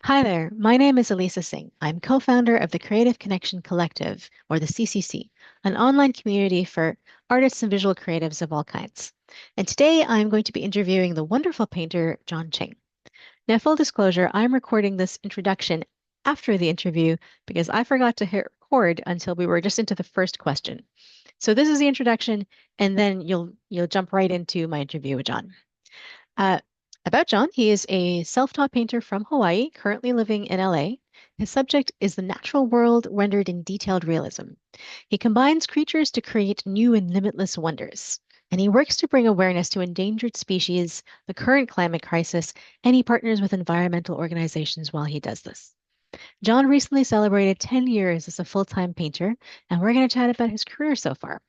Hi there. My name is Alisa Singh. I'm co-founder of the Creative Connection Collective, or the CCC, an online community for artists and visual creatives of all kinds. And today I'm going to be interviewing the wonderful painter Jon Ching. Now, full disclosure, I'm recording this introduction after the interview because I forgot to hit record until we were just into the first question. So this is the introduction, and then you'll jump right into my interview with Jon. Uh, about Jon, he is a self-taught painter from Hawaii, currently living in LA. His subject is the natural world rendered in detailed realism. He combines creatures to create new and limitless wonders. And he works to bring awareness to endangered species, the current climate crisis, and he partners with environmental organizations while he does this. Jon recently celebrated 10 years as a full-time painter, and we're going to chat about his career so far.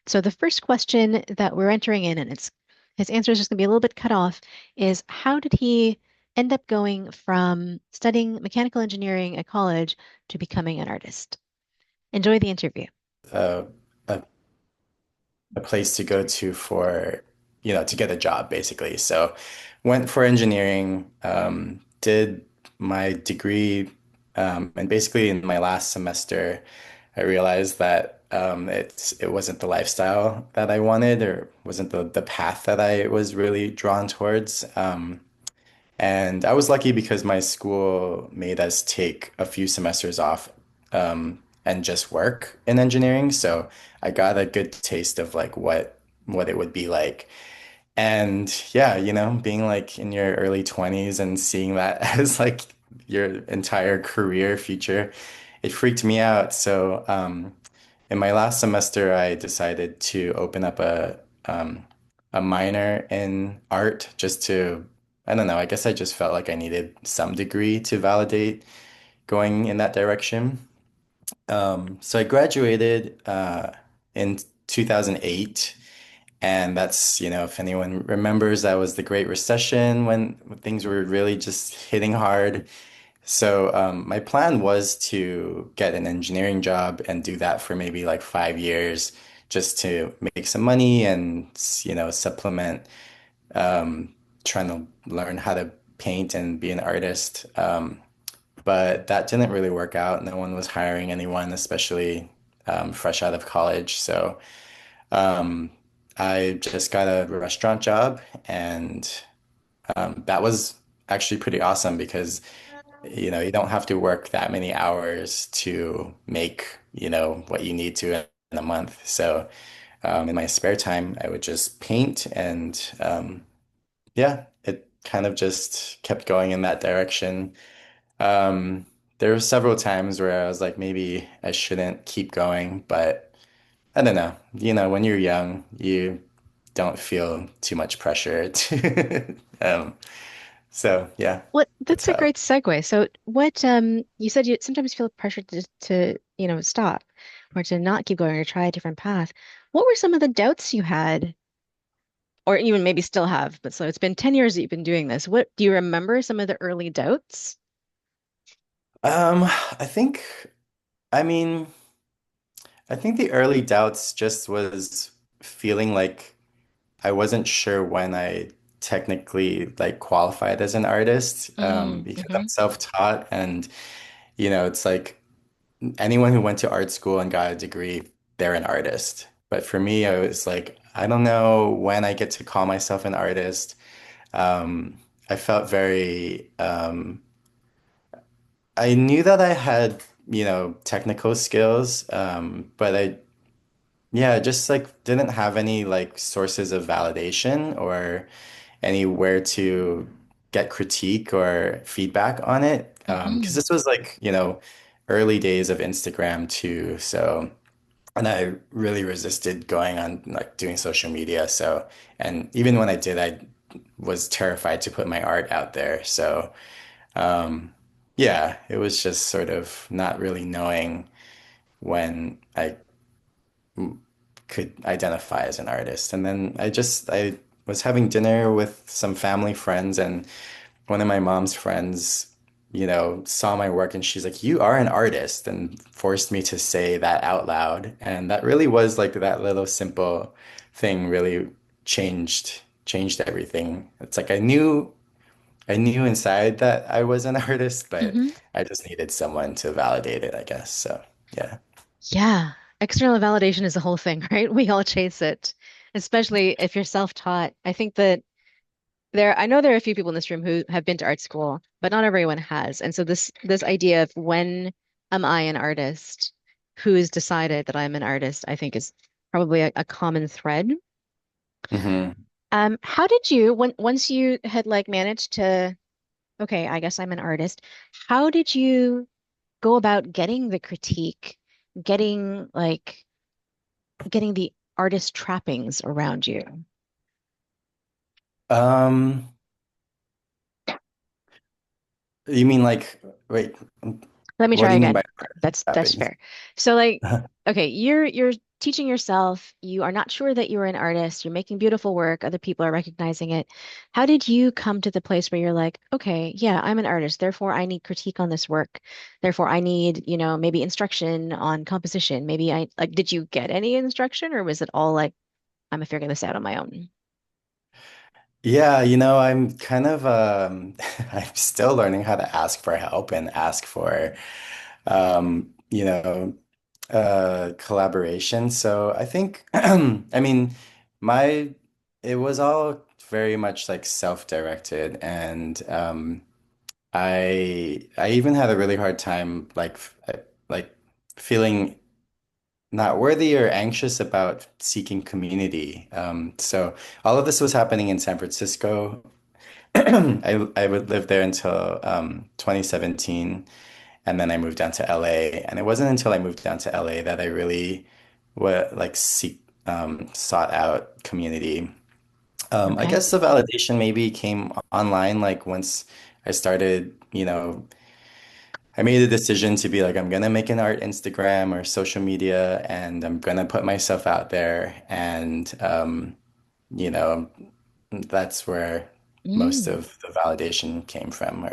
So the first question that we're entering in, and it's his answer is just going to be a little bit cut off, is how did he end up going from studying mechanical engineering at college to becoming an artist? Enjoy the interview. a, a, a place to go to for, to get a job, basically. So went for engineering, did my degree, and basically in my last semester, I realized that it wasn't the lifestyle that I wanted or wasn't the path that I was really drawn towards. And I was lucky because my school made us take a few semesters off and just work in engineering. So I got a good taste of like what it would be like. And yeah, being like in your early 20s and seeing that as like your entire career future, it freaked me out. So in my last semester, I decided to open up a minor in art just to, I don't know, I guess I just felt like I needed some degree to validate going in that direction. So I graduated in 2008. And that's, if anyone remembers, that was the Great Recession when things were really just hitting hard. So my plan was to get an engineering job and do that for maybe like 5 years just to make some money and, supplement trying to learn how to paint and be an artist. But that didn't really work out. No one was hiring anyone, especially fresh out of college. So um, I just got a restaurant job, and that was actually pretty awesome because you don't have to work that many hours to make, what you need to in a month. So, in my spare time, I would just paint and, yeah, it kind of just kept going in that direction. Um, there were several times where I was like, maybe I shouldn't keep going, but I don't know. When you're young, you don't feel too much pressure to, so yeah, What that's that's a how. great segue. So what you said you sometimes feel pressured to stop or to not keep going or try a different path. What were some of the doubts you had or even maybe still have, but so it's been 10 years that you've been doing this. What do you remember some of the early doubts? I think, I mean, I think the early doubts just was feeling like I wasn't sure when I technically like qualified as an artist, because I'm Mm-hmm. self-taught and, it's like anyone who went to art school and got a degree, they're an artist. But for me, I was like, I don't know when I get to call myself an artist. Um, I felt very, I knew that I had, technical skills, but yeah, just like didn't have any like sources of validation or anywhere to get critique or feedback on it. Because Mm-hmm. this was like, early days of Instagram too. So, and I really resisted going on like doing social media. So, and even when I did, I was terrified to put my art out there. So, um, yeah, it was just sort of not really knowing when I could identify as an artist. And then I was having dinner with some family friends, and one of my mom's friends, saw my work and she's like, "You are an artist," and forced me to say that out loud. And that really was like that little simple thing really changed everything. It's like I knew inside that I was an artist, but Hmm. I just needed someone to validate it, I guess. So, yeah. Yeah. External validation is the whole thing, right? We all chase it, especially if you're self-taught. I think that I know there are a few people in this room who have been to art school, but not everyone has. And so this idea of when am I an artist, who has decided that I'm an artist, I think is probably a common thread. Hmm. How did you, once you had like managed to, okay, I guess I'm an artist, how did you go about getting the critique, getting like getting the artist trappings around you? Um, you mean like, wait, Let me what try do you mean again. by That's trappings? fair. So like, okay, you're teaching yourself, you are not sure that you're an artist, you're making beautiful work, other people are recognizing it. How did you come to the place where you're like, okay, yeah, I'm an artist, therefore I need critique on this work. Therefore I need, maybe instruction on composition. Maybe I like did you get any instruction or was it all like I'm figuring this out on my own? Yeah, I'm kind of I'm still learning how to ask for help and ask for um, you know, collaboration. So I think I mean my it was all very much like self-directed and I even had a really hard time like feeling not worthy or anxious about seeking community. So all of this was happening in San Francisco. I would live there until 2017, and then I moved down to LA. And it wasn't until I moved down to LA that I really would like sought out community. I Okay. guess the validation maybe came online like once I started, I made a decision to be like, I'm gonna make an art Instagram or social media, and I'm gonna put myself out there. And you know, that's where most Mm, of the validation came from.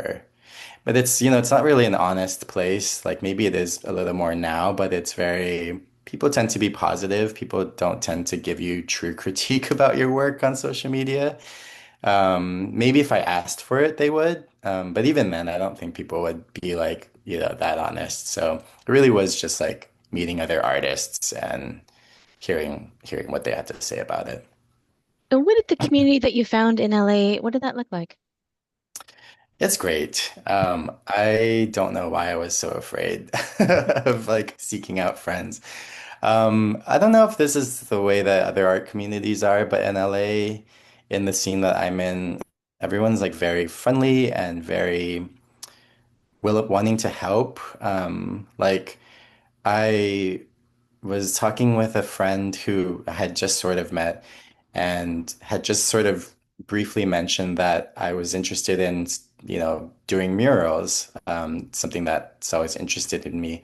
But it's not really an honest place. Like maybe it is a little more now, but it's very, people tend to be positive. People don't tend to give you true critique about your work on social media. Maybe if I asked for it, they would. But even then, I don't think people would be like, that honest. So it really was just like meeting other artists and hearing what they had to say about it. so what did the community that you found in LA, what did that look like? It's great. I don't know why I was so afraid of like seeking out friends. I don't know if this is the way that other art communities are, but in LA, in the scene that I'm in, everyone's like very friendly and very will wanting to help. Like I was talking with a friend who I had just sort of met and had just sort of briefly mentioned that I was interested in, doing murals, something that's always interested in me.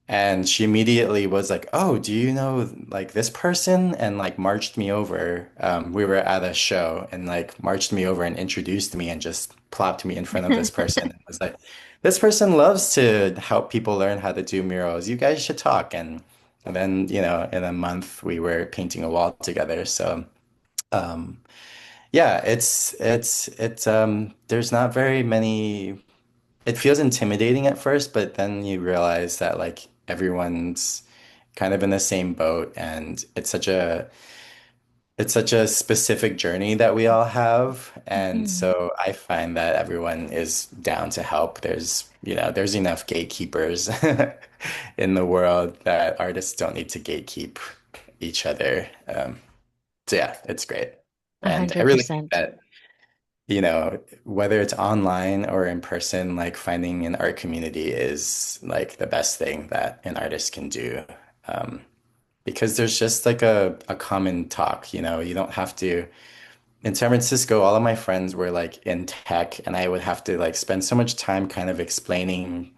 And she immediately was like, "Oh, do you know like this person?" And like marched me over. We were at a show and like marched me over and introduced me and just plopped me in front of this person and was like, "This person loves to help people learn how to do murals. You guys should talk." And then, in a month we were painting a wall together. So, um, yeah, it's there's not very many. It feels intimidating at first, but then you realize that like everyone's kind of in the same boat and it's such a specific journey that we all have. And Mhm. so I find that everyone is down to help. There's enough gatekeepers in the world that artists don't need to gatekeep each other. So yeah, it's great. A And I hundred really think percent. that whether it's online or in person, like finding an art community is like the best thing that an artist can do. Um, because there's just like a common talk, you don't have to. In San Francisco, all of my friends were like in tech, and I would have to like spend so much time kind of explaining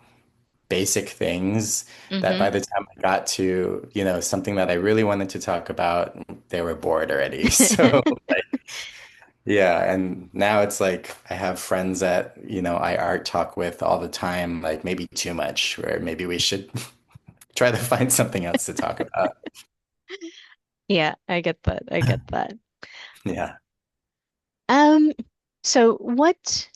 basic things that Hmm. by the time I got to, something that I really wanted to talk about, they were bored already. So yeah, and now it's like I have friends that, I art talk with all the time, like maybe too much, where maybe we should try to find something else to talk about. Yeah, I get that. I get that. Yeah. Um, so what?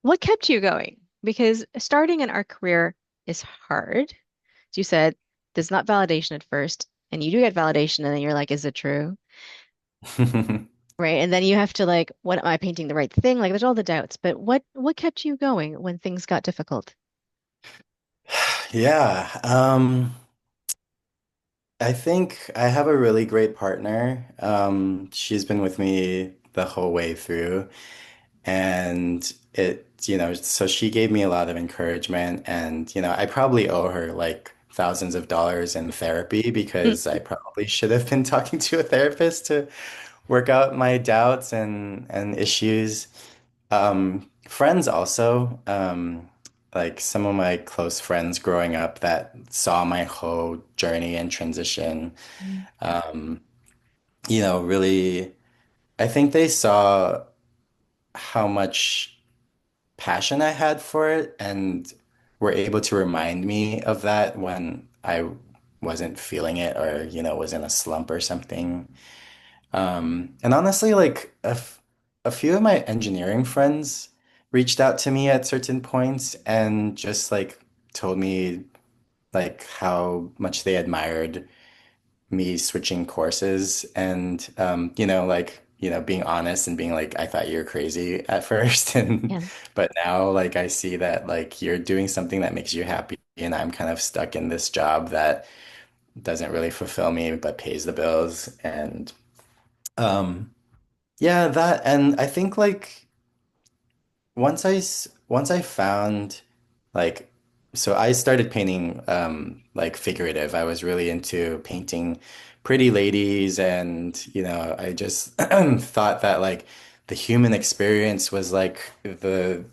what kept you going? Because starting an art career is hard. As you said, there's not validation at first, and you do get validation, and then you're like, is it true? Right. And then you have to like, what am I painting the right thing? Like there's all the doubts. But what kept you going when things got difficult? Yeah, I think I have a really great partner. She's been with me the whole way through, and so she gave me a lot of encouragement, and I probably owe her like thousands of dollars in therapy because I probably should have been talking to a therapist to work out my doubts and issues. Friends also, like some of my close friends growing up that saw my whole journey and transition, Mm. really, I think they saw how much passion I had for it and were able to remind me of that when I wasn't feeling it or, was in a slump or something. And honestly, like a few of my engineering friends reached out to me at certain points and just like told me like how much they admired me switching courses and like being honest and being like I thought you were crazy at first and Yeah. but now like I see that like you're doing something that makes you happy and I'm kind of stuck in this job that doesn't really fulfill me but pays the bills and um yeah, that, and I think like once I found like so I started painting like figurative. I was really into painting pretty ladies and I just thought that like the human experience was like the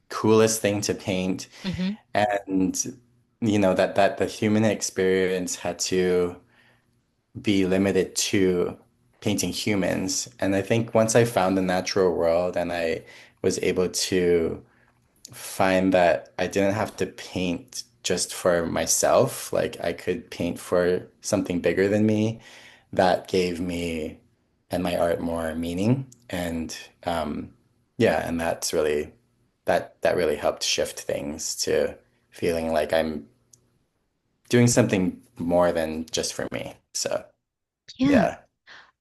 coolest thing to paint Hmm. and that the human experience had to be limited to painting humans. And I think once I found the natural world and I was able to find that I didn't have to paint just for myself, like I could paint for something bigger than me, that gave me and my art more meaning. And yeah, and that really helped shift things to feeling like I'm doing something more than just for me. So Yeah. yeah.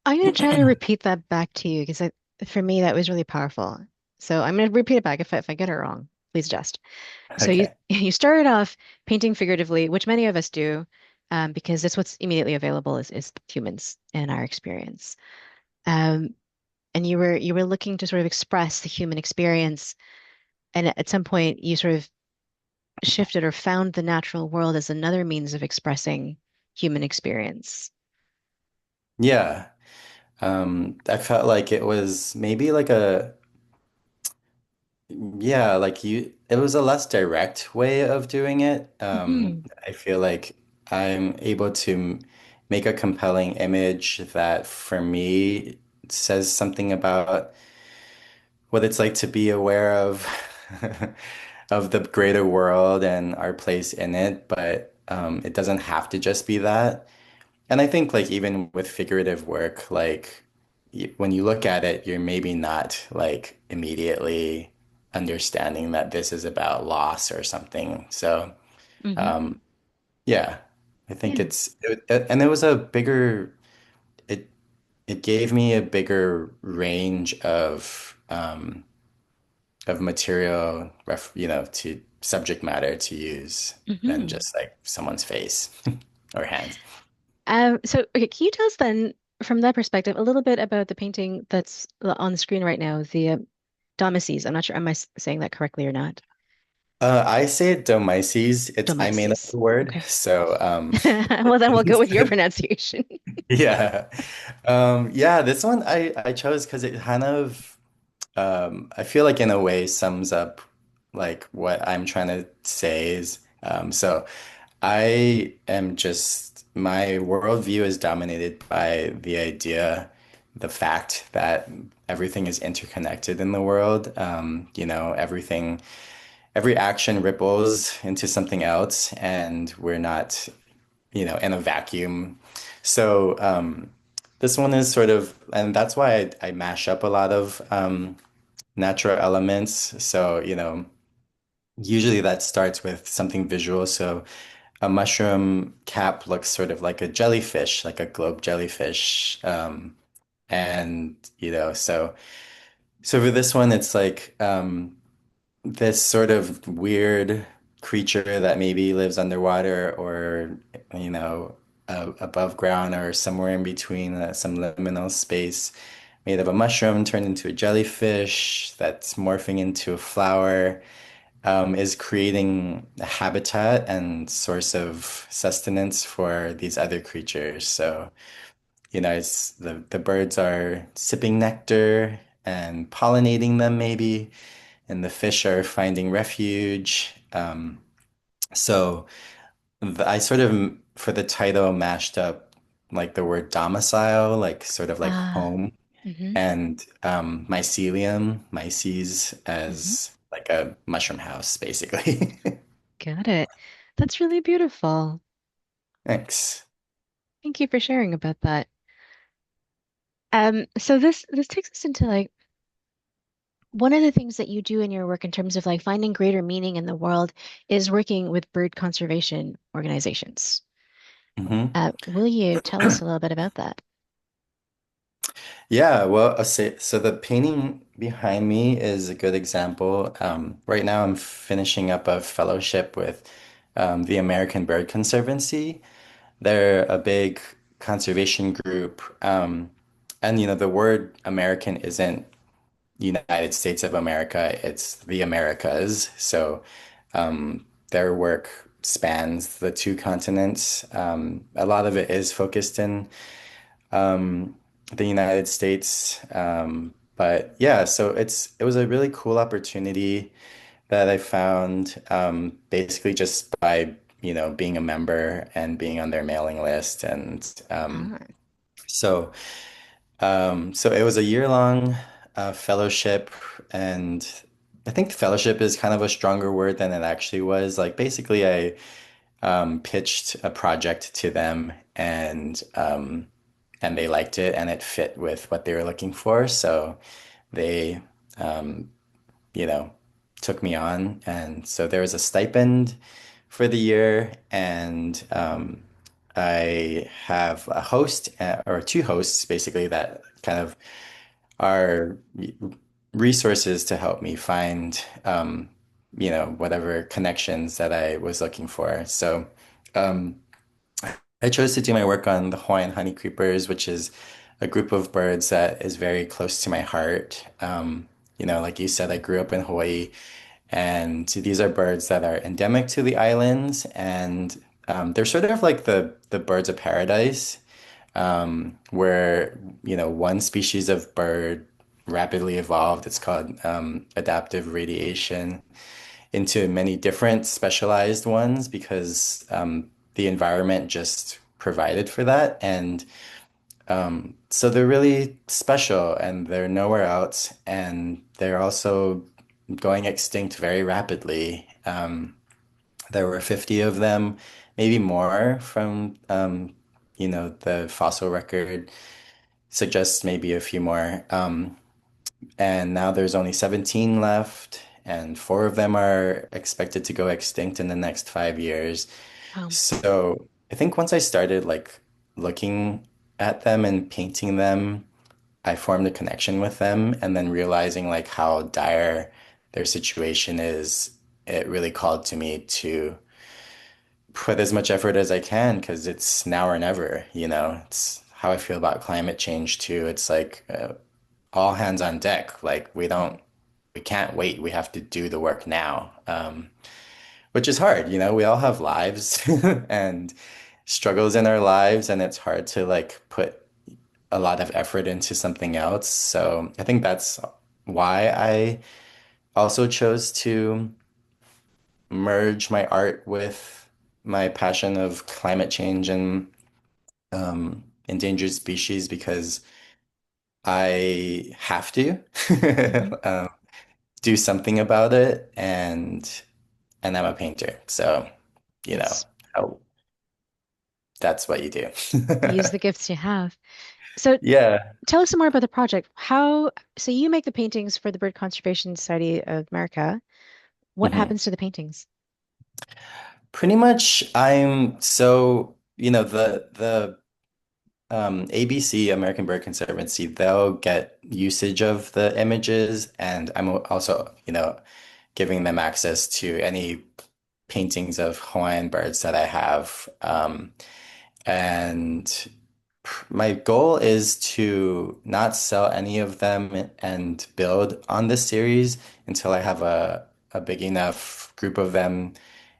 I'm going to try to repeat that back to you because for me, that was really powerful. So I'm going to repeat it back. If I get it wrong, please just. So you Okay. you started off painting figuratively, which many of us do, because that's what's immediately available is humans in our experience. Um, and you were looking to sort of express the human experience, and at some point you sort of shifted or found the natural world as another means of expressing human experience. Yeah. I felt like it was maybe like yeah, it was a less direct way of doing it. Hmm. I feel like I'm able to make a compelling image that for me says something about what it's like to be aware of of the greater world and our place in it, but it doesn't have to just be that. And I think like even with figurative work, like when you look at it, you're maybe not like immediately understanding that this is about loss or something. So Hmm. yeah, I think Yeah. and it was a bigger it it gave me a bigger range of material to subject matter to use than Hmm. just like someone's face or hands. So, okay, can you tell us then, from that perspective, a little bit about the painting that's on the screen right now, the Domices. I'm not sure, am I saying that correctly or not? I say it Domices. I made up Domices. the word. Okay. So Well, then we'll go with your pronunciation. yeah. Yeah, this one I chose because it kind of I feel like in a way sums up like what I'm trying to say is so I am just my worldview is dominated by the idea, the fact that everything is interconnected in the world. Every action ripples into something else, and we're not, in a vacuum. So this one is sort of, and that's why I mash up a lot of natural elements. So, usually that starts with something visual. So a mushroom cap looks sort of like a jellyfish, like a globe jellyfish. And, so for this one, it's like this sort of weird creature that maybe lives underwater or, you know, above ground or somewhere in between, some liminal space made of a mushroom turned into a jellyfish that's morphing into a flower, is creating a habitat and source of sustenance for these other creatures. So, it's the birds are sipping nectar and pollinating them maybe, and the fish are finding refuge. So I sort of, for the title, mashed up like the word domicile, like sort of like Ah, home, mm-hmm, and mycelium, myces, mm-hmm. as like a mushroom house, basically. Got it. That's really beautiful. Thanks. Thank you for sharing about that. So this takes us into like one of the things that you do in your work in terms of like finding greater meaning in the world is working with bird conservation organizations. hmm Will you tell us a little bit about that? Yeah, well, so the painting behind me is a good example. Right now, I'm finishing up a fellowship with the American Bird Conservancy. They're a big conservation group. And the word American isn't United States of America, it's the Americas. So their work spans the two continents. A lot of it is focused in the United States. But yeah, so it was a really cool opportunity that I found, basically just by, being a member and being on their mailing list. And Ah, so so it was a year-long fellowship, and I think fellowship is kind of a stronger word than it actually was. Like basically, I pitched a project to them, and they liked it, and it fit with what they were looking for. So they, um, you know, took me on, and so there was a stipend for the year, and I have a host, or two hosts basically, that kind of are resources to help me find, whatever connections that I was looking for. So um, I chose to do my work on the Hawaiian honeycreepers, which is a group of birds that is very close to my heart. Like you said, I grew up in Hawaii, and these are birds that are endemic to the islands, and they're sort of like the birds of paradise, where one species of bird rapidly evolved. It's called adaptive radiation into many different specialized ones because the environment just provided for that. And so they're really special and they're nowhere else. And they're also going extinct very rapidly. There were 50 of them, maybe more from, the fossil record suggests maybe a few more. And now there's only 17 left, and four of them are expected to go extinct in the next 5 years. wow. So I think once I started like looking at them and painting them, I formed a connection with them, and then realizing like how dire their situation is, it really called to me to put as much effort as I can because it's now or never, It's how I feel about climate change too. It's like all hands on deck. Like we can't wait. We have to do the work now, which is hard. We all have lives and struggles in our lives, and it's hard to like put a lot of effort into something else. So I think that's why I also chose to merge my art with my passion of climate change and endangered species because I have to Hmm. um, do something about it, and I'm a painter, so you know Yes. how that's what you do. Use the gifts you have. So Yeah. tell us some more about the project. So you make the paintings for the Bird Conservation Society of America. What Mhm. happens to the paintings? Pretty much I'm so, the ABC, American Bird Conservancy, they'll get usage of the images, and I'm also, giving them access to any paintings of Hawaiian birds that I have. And my goal is to not sell any of them and build on this series until I have a big enough group of them.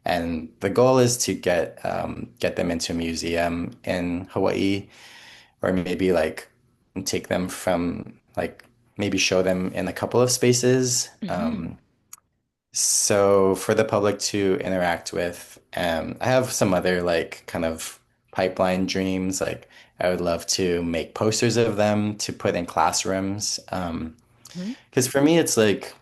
And the goal is to get them into a museum in Hawaii, or maybe like take them from like maybe show them in a couple of spaces. Hmm. So for the public to interact with, I have some other like kind of pipeline dreams. Like I would love to make posters of them to put in classrooms. Hmm. Because for me, it's like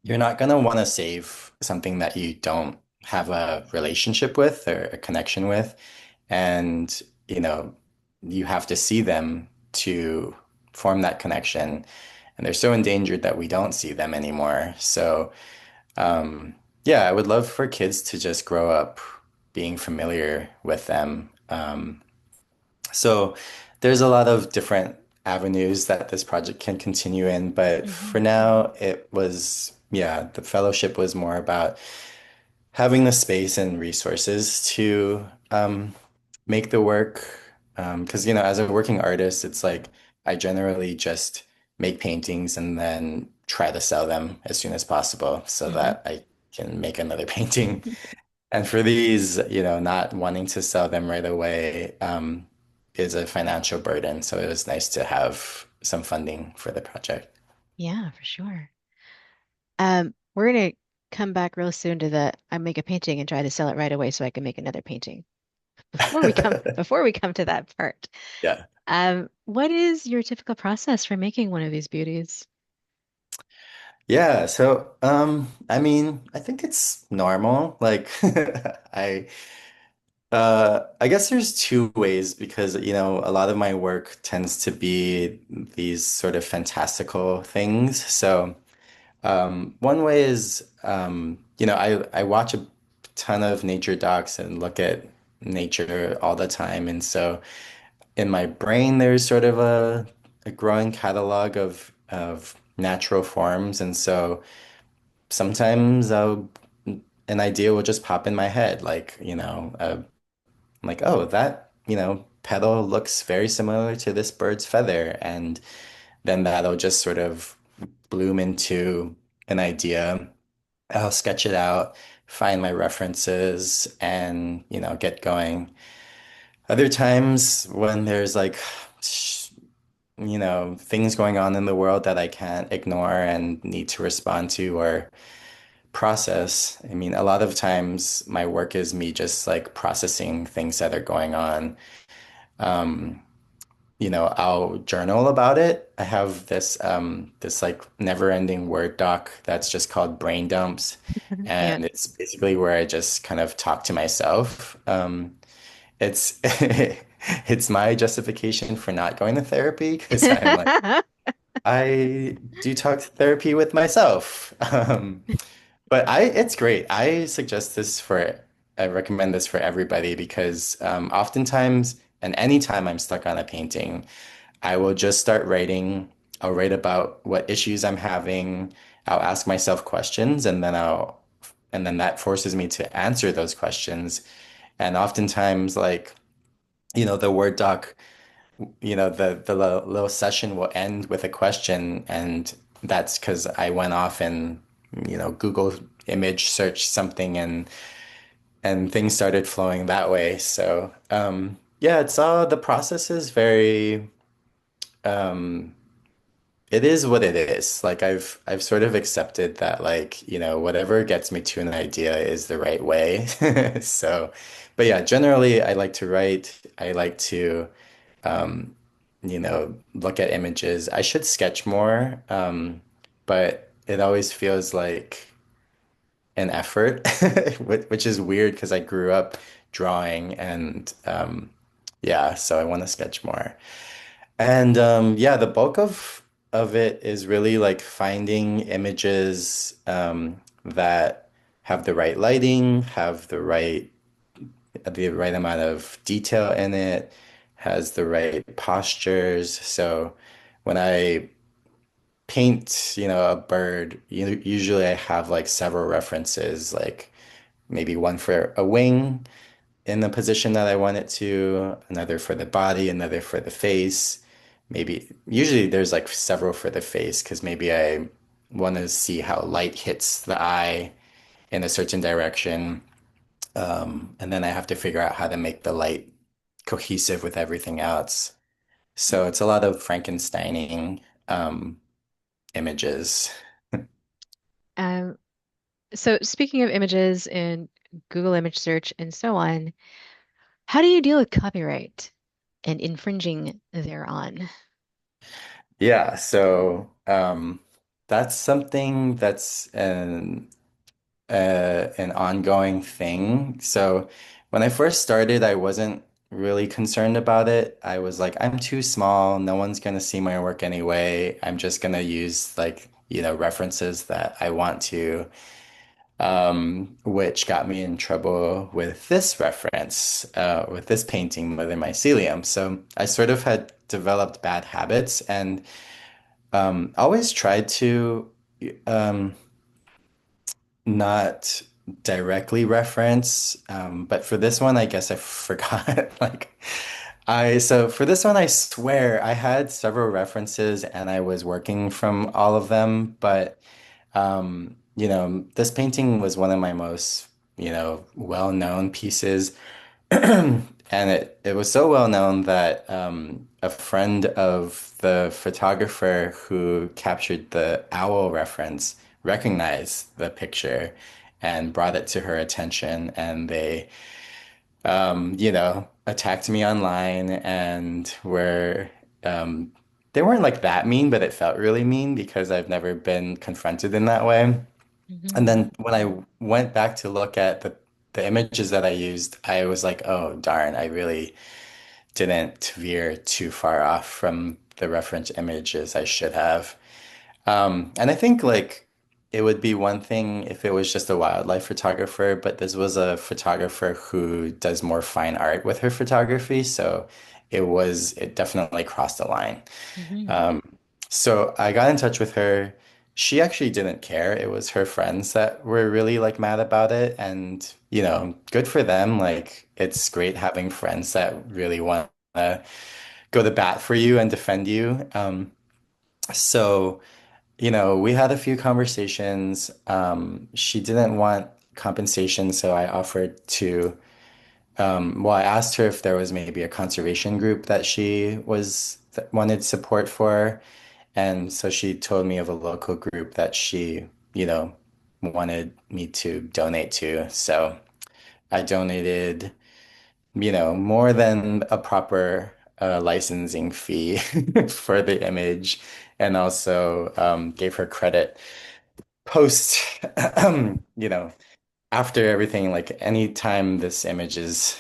you're not gonna want to save something that you don't have a relationship with or a connection with. And, you know, you have to see them to form that connection. And they're so endangered that we don't see them anymore. So, um, yeah, I would love for kids to just grow up being familiar with them. So there's a lot of different avenues that this project can continue in, but Hmm. for now, yeah, the fellowship was more about having the space and resources to make the work. Because, as a working artist, it's like I generally just make paintings and then try to sell them as soon as possible so Hmm. that I can make another painting. And for these, not wanting to sell them right away, is a financial burden. So it was nice to have some funding for the project. Yeah, for sure. We're gonna come back real soon to the I make a painting and try to sell it right away so I can make another painting. Before we come to that part, Yeah. what is your typical process for making one of these beauties? Yeah, so I mean, I think it's normal. Like I guess there's two ways because, a lot of my work tends to be these sort of fantastical things. So, one way is, I watch a ton of nature docs and look at nature all the time. And so in my brain, there's sort of a growing catalog of natural forms. And so sometimes an idea will just pop in my head, like, like, oh, that, petal looks very similar to this bird's feather. And then that'll just sort of bloom into an idea. I'll sketch it out, find my references, and, get going. Other times when there's like, things going on in the world that I can't ignore and need to respond to or process. I mean, a lot of times my work is me just like processing things that are going on. Um, I'll journal about it. I have this like never-ending Word doc that's just called Brain Dumps, Yeah. and it's basically where I just kind of talk to myself. It's it's my justification for not going to therapy because I'm like I do talk to therapy with myself. But it's great. I recommend this for everybody because oftentimes and anytime I'm stuck on a painting, I will just start writing. I'll write about what issues I'm having. I'll ask myself questions and then that forces me to answer those questions. And oftentimes, like, the Word doc, the little session will end with a question, and that's because I went off and, Google image search something and things started flowing that way. So, yeah, the process is very, um, it is what it is. Like I've sort of accepted that like, whatever gets me to an idea is the right way. So, but yeah, generally I like to write. I like to look at images. I should sketch more, but it always feels like an effort, which is weird because I grew up drawing and yeah, so I want to sketch more. And yeah, the bulk of it is really like finding images that have the right lighting, have the right amount of detail in it, has the right postures. So when I paint, a bird, usually I have like several references, like maybe one for a wing in the position that I want it to, another for the body, another for the face. Maybe usually there's like several for the face because maybe I want to see how light hits the eye in a certain direction. And then I have to figure out how to make the light cohesive with everything else. So it's a lot of Frankensteining images. Um, so speaking of images and Google image search and so on, how do you deal with copyright and infringing thereon? Yeah, so that's something that's an ongoing thing. So when I first started, I wasn't really concerned about it. I was like, I'm too small. No one's gonna see my work anyway. I'm just gonna use like, references that I want to, which got me in trouble with this reference, with this painting, Mother Mycelium. So I sort of had developed bad habits and always tried to um, not directly reference, but for this one, I guess I forgot. So for this one, I swear I had several references and I was working from all of them, but this painting was one of my most, well-known pieces. And it was so well known that a friend of the photographer who captured the owl reference recognized the picture and brought it to her attention. And they, attacked me online and they weren't like that mean, but it felt really mean because I've never been confronted in that way. And Mhm. then when I went back to look at the images that I used, I was like, oh, darn, I really didn't veer too far off from the reference images I should have. And I think like it would be one thing if it was just a wildlife photographer, but this was a photographer who does more fine art with her photography, so it definitely crossed the line. Mhm. Um, so I got in touch with her. She actually didn't care. It was her friends that were really like mad about it. And, good for them. Like, it's great having friends that really want to go to bat for you and defend you. So, we had a few conversations. She didn't want compensation, so I offered to, well, I asked her if there was maybe a conservation group that wanted support for. And so she told me of a local group that she, wanted me to donate to. So I donated, more than a proper licensing fee for the image and also gave her credit post, you know, after everything, like anytime this image is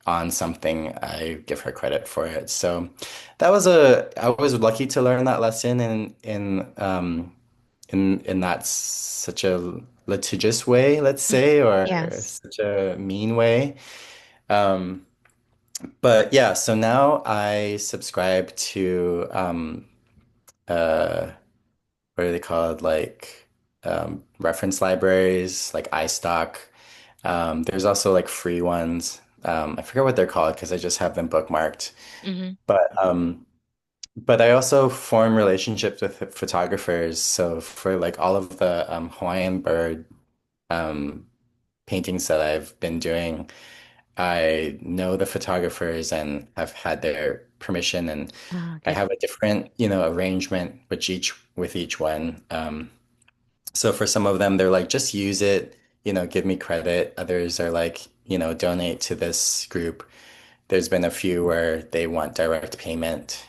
on something, I give her credit for it. So I was lucky to learn that lesson in that such a litigious way, let's say, or Yes. such a mean way. Um, but yeah, so now I subscribe to uh what are they called? Like reference libraries, like iStock. There's also like free ones. I forget what they're called because I just have them bookmarked. Hmm. But I also form relationships with photographers. So for like all of the Hawaiian bird um, paintings that I've been doing, I know the photographers and have had their permission, and Ah, I good. have a different, arrangement with each one. So for some of them, they're like, just use it, give me credit. Others are like, donate to this group. There's been a few where they want direct payment.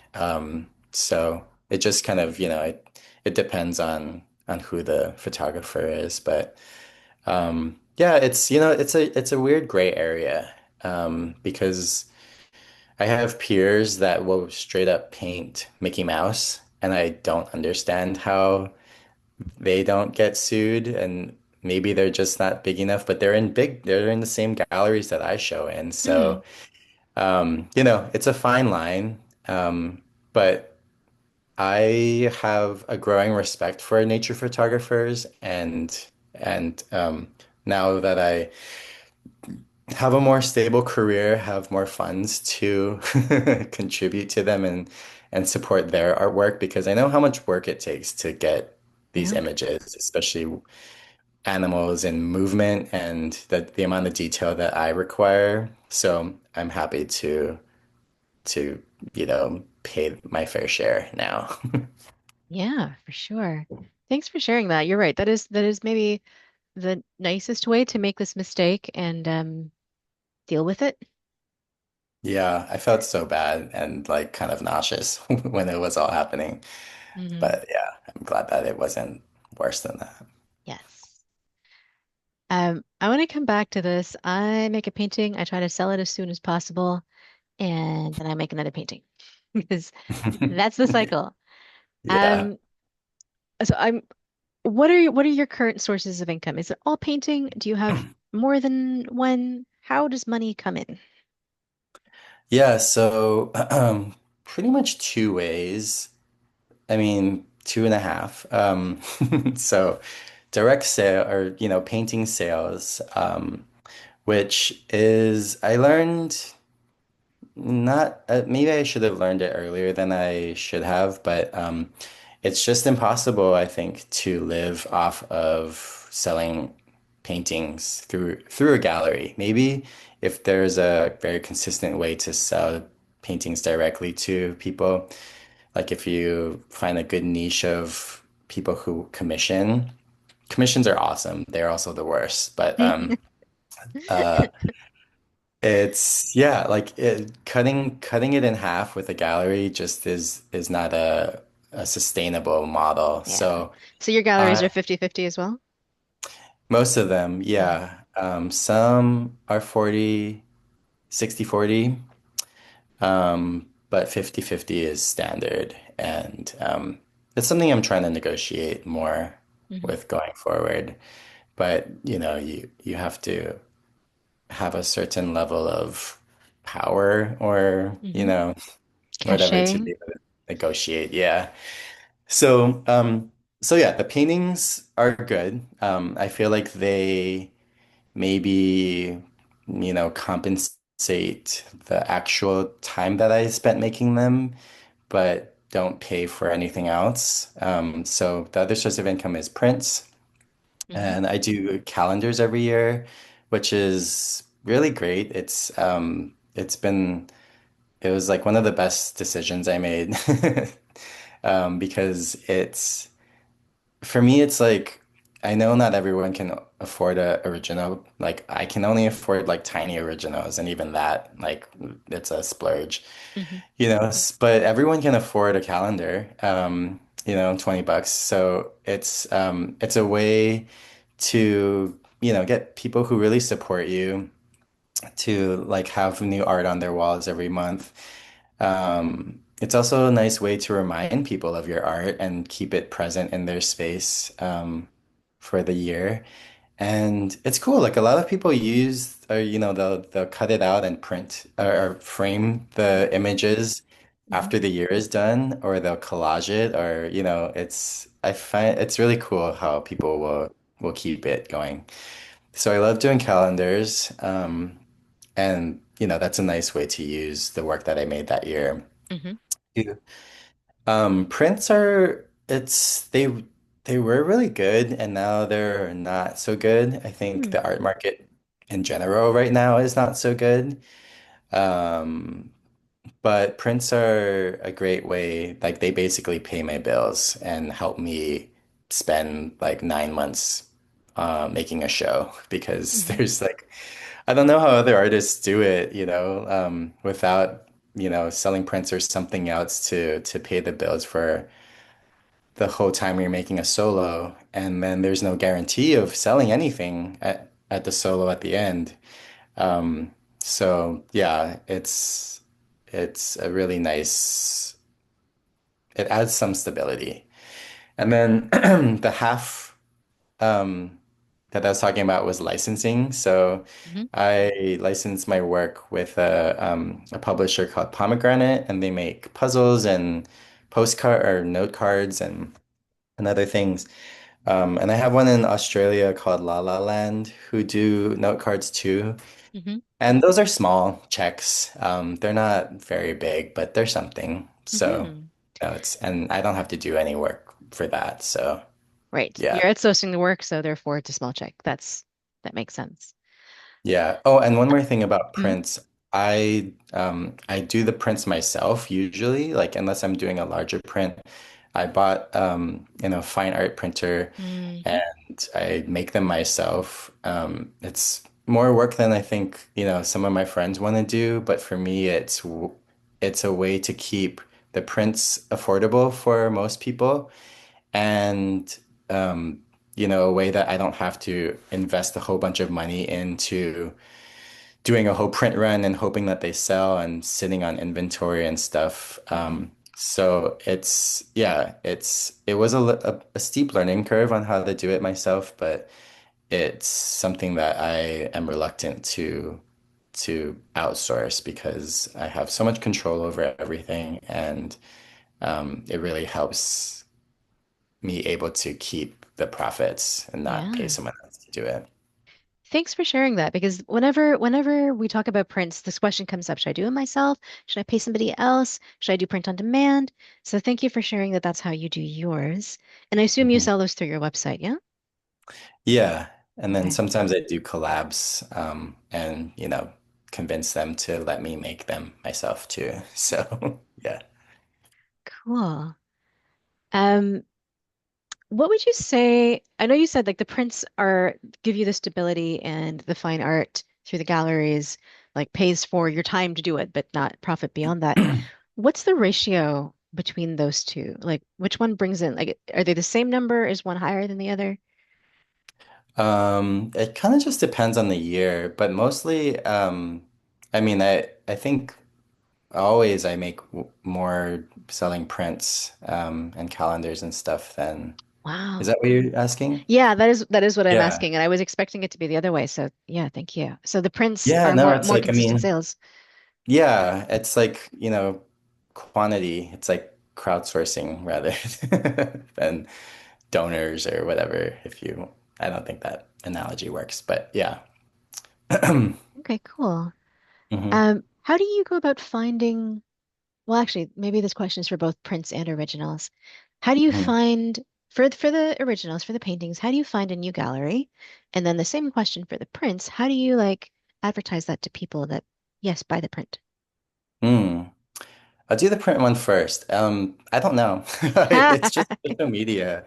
So it just kind of, it depends on who the photographer is. But yeah, it's a weird gray area because I have peers that will straight up paint Mickey Mouse, and I don't understand how they don't get sued. And maybe they're just not big enough, but they're in the same galleries that I show in. Hmm. So, it's a fine line. But I have a growing respect for nature photographers, and now that I have a more stable career, have more funds to contribute to them and support their artwork because I know how much work it takes to get these Yeah. images, especially animals and movement and the amount of detail that I require. So I'm happy to pay my fair share now. Yeah, for sure. Thanks for sharing that. You're right. That is maybe the nicest way to make this mistake and deal with it. Yeah, I felt so bad and like kind of nauseous when it was all happening. Hmm. But yeah, I'm glad that it wasn't worse than that. Yes. I want to come back to this. I make a painting, I try to sell it as soon as possible, and then I make another painting because that's the cycle. Yeah. Um, so what are your current sources of income? Is it all painting? Do you have more than one? How does money come in? Yeah, so pretty much two ways. I mean, two and a half. So direct sale or, painting sales, which is I learned not maybe I should have learned it earlier than I should have, but it's just impossible, I think, to live off of selling paintings through a gallery. Maybe if there's a very consistent way to sell paintings directly to people, like if you find a good niche of people who commissions are awesome. They're also the worst, but uh, it's yeah, like cutting it in half with a gallery just is not a sustainable model. Yeah. So So your galleries I are 50-50 as well? most of them, Hmm. yeah. Some are 40, 60-40, but 50-50 is standard. And it's something I'm trying to negotiate more Hmm. with going forward. But you have to have a certain level of power or Hmm. whatever to Cachet. be able to negotiate. Yeah. So yeah, the paintings are good. I feel like they maybe, compensate the actual time that I spent making them, but don't pay for anything else. So the other source of income is prints, Hmm. and I do calendars every year, which is really great. It was like one of the best decisions I made because for me, it's like, I know not everyone can afford a original. Like, I can only afford like tiny originals, and even that, like, it's a splurge, Hmm. But everyone can afford a calendar, 20 bucks. So it's a way to, get people who really support you to like have new art on their walls every month. It's also a nice way to remind people of your art and keep it present in their space for the year. And it's cool. Like a lot of people use, or they'll cut it out and print or frame the images Hmm. after the year is done, or they'll collage it, or I find it's really cool how people will keep it going. So I love doing calendars. And that's a nice way to use the work that I made that year. Hmm. Yeah. Prints are it's they were really good and now they're not so good. I think Hmm. the art market in general right now is not so good. Um, but prints are a great way, like they basically pay my bills and help me spend like 9 months making a show because Hmm. there's like I don't know how other artists do it, without, selling prints or something else to pay the bills for the whole time you're making a solo. And then there's no guarantee of selling anything at the solo at the end. So yeah, it's a really nice, it adds some stability. And then the half um, that I was talking about was licensing. So Hmm. I license my work with a publisher called Pomegranate, and they make puzzles and postcard or note cards and other things. And I have one in Australia called La La Land who do note cards too. Hmm. And those are small checks. They're not very big, but they're something. So, Hmm. it's and I don't have to do any work for that. So, Right. yeah. You're outsourcing the work, so therefore it's a small check. That makes sense. Yeah. Oh, and one more thing about Mm-hmm. prints. I do the prints myself usually, like unless I'm doing a larger print. I bought fine art printer Hmm. and I make them myself. It's more work than I think, some of my friends want to do, but for me it's a way to keep the prints affordable for most people and a way that I don't have to invest a whole bunch of money into doing a whole print run and hoping that they sell and sitting on inventory and stuff. Hmm. So it was a steep learning curve on how to do it myself, but it's something that I am reluctant to outsource because I have so much control over everything, and it really helps me able to keep the profits and not pay Yeah. someone else to do it. Thanks for sharing that because whenever we talk about prints, this question comes up. Should I do it myself? Should I pay somebody else? Should I do print on demand? So thank you for sharing that that's how you do yours. And I assume you Mhm. sell those through your website, yeah? Yeah. And then Okay. sometimes I do collabs and, convince them to let me make them myself too. So, yeah. Cool. Um, what would you say? I know you said like the prints are give you the stability and the fine art through the galleries, like pays for your time to do it, but not profit beyond that. What's the ratio between those two? Like which one brings in, like, are they the same number? Is one higher than the other? It kind of just depends on the year, but mostly, I mean, I think always I make more selling prints and calendars and stuff than, is Wow. that what you're asking? Yeah, that is what I'm Yeah. asking, and I was expecting it to be the other way. So yeah, thank you. So the prints Yeah, are no, more it's more like, I consistent mean, sales. yeah, it's like, quantity. It's like crowdsourcing rather than donors or whatever. I don't think that analogy works, but yeah. Okay, cool. Hmm. How do you go about finding? Well, actually, maybe this question is for both prints and originals. How do you Hmm. find for the originals, for the paintings, how do you find a new gallery? And then the same question for the prints, how do you like advertise that to people that yes, buy the print? Hmm. I'll do the print one first. I don't know. It's just social media.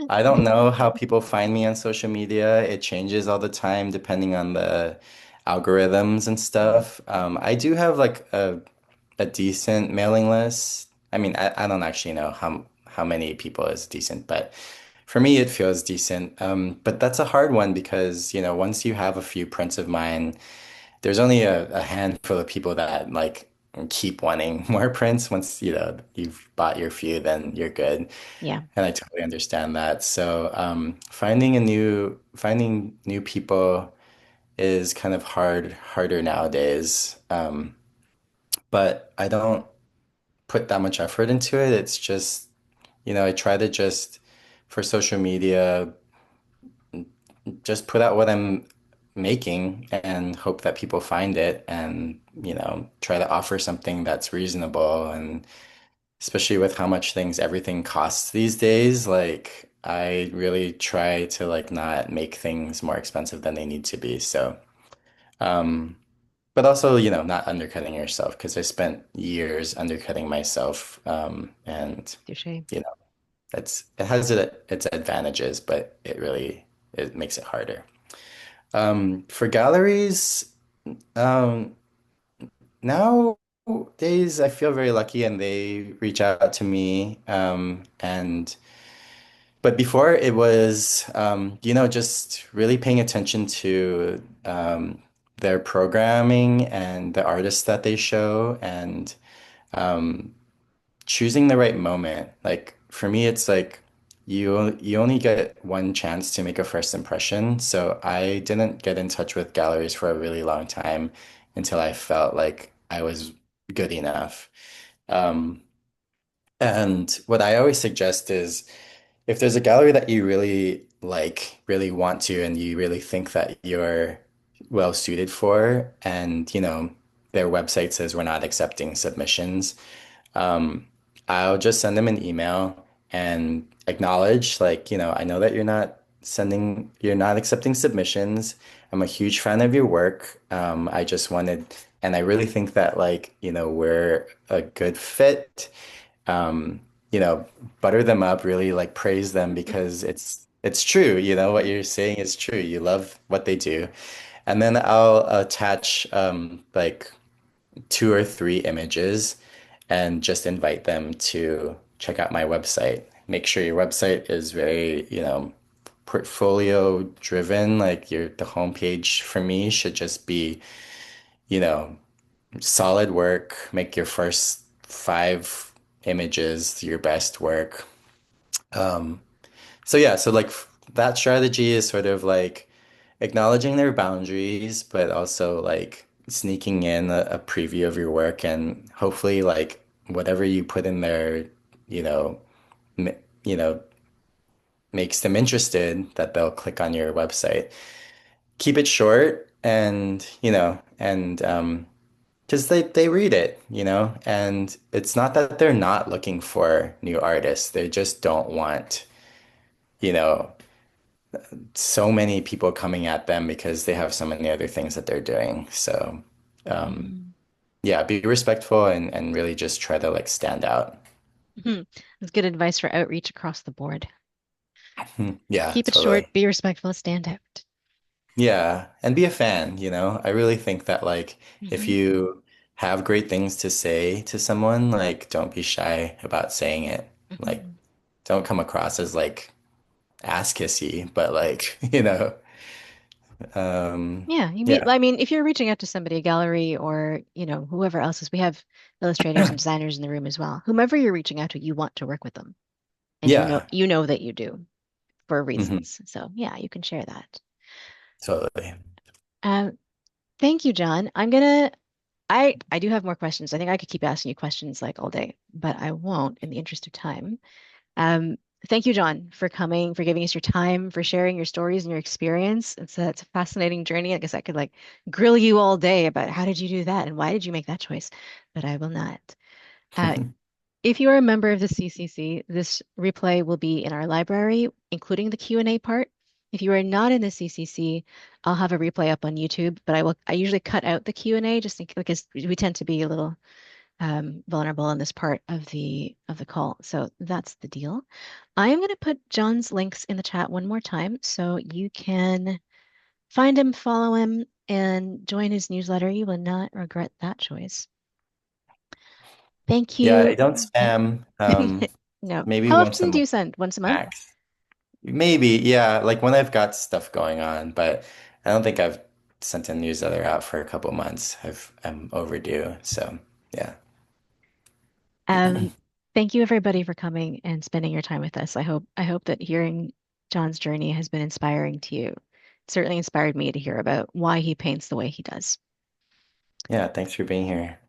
I don't know how people find me on social media. It changes all the time depending on the algorithms and stuff. I do have like a decent mailing list. I mean, I don't actually know how many people is decent, but for me it feels decent. But that's a hard one because, once you have a few prints of mine, there's only a handful of people that like keep wanting more prints. Once, you've bought your few, then you're good. Yeah. And I totally understand that. So, finding new people is kind of harder nowadays. But I don't put that much effort into it. It's just, I try to just, for social media, just put out what I'm making and hope that people find it and, try to offer something that's reasonable. And especially with how much everything costs these days, like I really try to like not make things more expensive than they need to be. So, um, but also, not undercutting yourself because I spent years undercutting myself. And, Touché. you know, it has its advantages, but it makes it harder. For galleries, um, nowadays I feel very lucky and they reach out to me. But before it was, just really paying attention to their programming and the artists that they show and um, choosing the right moment. Like for me, it's like you only get one chance to make a first impression. So I didn't get in touch with galleries for a really long time until I felt like I was good enough. Um, and what I always suggest is if there's a gallery that you really like, really want to, and you really think that you're well suited for, and their website says we're not accepting submissions, um, I'll just send them an email and acknowledge, like, I know that you're not accepting submissions. I'm a huge fan of your work. I just wanted, and I really think that, like, we're a good fit. Um, butter them up, really like praise them because it's true. What you're saying is true. You love what they do. And then I'll attach like two or three images and just invite them to check out my website. Make sure your website is very, portfolio driven. Like the homepage for me should just be, you know, solid work. Make your first five images your best work. Um, so yeah, so like that strategy is sort of like acknowledging their boundaries, but also like sneaking in a preview of your work and hopefully like whatever you put in there, you know, m you know, makes them interested that they'll click on your website. Keep it short and because they read it, and it's not that they're not looking for new artists. They just don't want, you know, so many people coming at them because they have so many other things that they're doing. So, um, Mhm. yeah, be respectful and really just try to like stand out. Mhm. That's good advice for outreach across the board. Yeah, Keep it totally. short, be respectful, stand out. Yeah, and be a fan. I really think that like if Hmm. you have great things to say to someone, like don't be shy about saying it. Like Hmm. don't come across as like ass kissy, but like, Yeah, you meet, yeah. I mean, if you're reaching out to somebody, a gallery or, whoever else is, we have illustrators and designers in the room as well. Whomever you're reaching out to, you want to work with them. And Yeah. you know that you do for Hmm. reasons. So yeah, you can share that. Totally. Um, thank you, John. I do have more questions. I think I could keep asking you questions like all day, but I won't in the interest of time. Um, thank you, John, for coming, for giving us your time, for sharing your stories and your experience. It's a fascinating journey. I guess I could like grill you all day about how did you do that and why did you make that choice, but I will not. Uh, if you are a member of the CCC, this replay will be in our library, including the Q&A part. If you are not in the CCC, I'll have a replay up on YouTube, but I usually cut out the Q&A because we tend to be a little vulnerable in this part of the call. So that's the deal. I am going to put John's links in the chat one more time so you can find him, follow him, and join his newsletter. You will not regret that choice. Thank Yeah, you. I don't Yeah. spam. No. Maybe How once a often do month you send? Once a month? max. Maybe, yeah, like when I've got stuff going on, but I don't think I've sent a newsletter out for a couple months. I'm overdue. So, yeah. Um, thank you everybody for coming and spending your time with us. I hope that hearing John's journey has been inspiring to you. It certainly inspired me to hear about why he paints the way he does. Yeah, thanks for being here.